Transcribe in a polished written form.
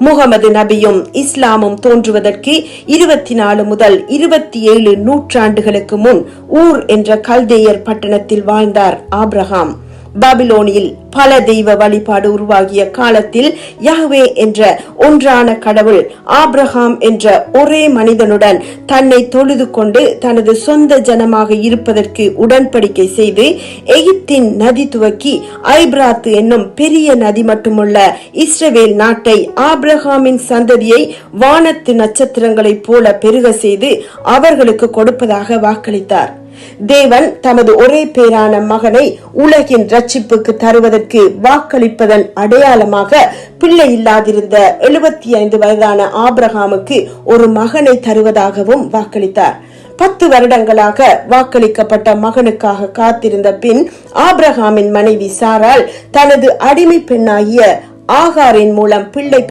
முகமது நபியும் இஸ்லாமும் தோன்றுவதற்கு 24 முதல் 27 நூற்றாண்டுகளுக்கு முன் ஊர் என்ற கல்தேயர் பட்டணத்தில் வாழ்ந்தார் ஆபிரகாம். பாபிலோனில் பல தெய்வ வழிபாடு உருவாகிய காலத்தில் யாஹ்வே என்ற ஒன்றான கடவுள் ஆபிரகாம் என்ற ஒரே மனிதனுடன் தன்னை தொழுது கொண்டு தனது சொந்த ஜனமாக இருப்பதற்கு உடன்படிக்கை செய்து எகிப்தின் நதி துவக்கி ஐபிராத்து என்னும் பெரிய நதி மட்டுமுள்ள இஸ்ரவேல் நாட்டை ஆபிரகாமின் சந்ததியை வானத்து நட்சத்திரங்களைப் போல பெருக செய்து அவர்களுக்கு கொடுப்பதாக வாக்களித்தார். தேவன் தமது ஒரே பேரான மகனை உலகின் ரட்சிப்புக்கு தருவதற்கு வாக்களிப்பதன் அடையாளமாக பிள்ளை இல்லாதிருந்த 75 வயதான ஆபிரகாமுக்கு ஒரு மகனை தருவதாகவும் வாக்களித்தார். 10 வருடங்களாக வாக்களிக்கப்பட்ட மகனுக்காக காத்திருந்த பின் ஆபிரகாமின் மனைவி சாராள் தனது அடிமை பெண்ணாகிய ஆகாரின் மூலம் பிள்ளை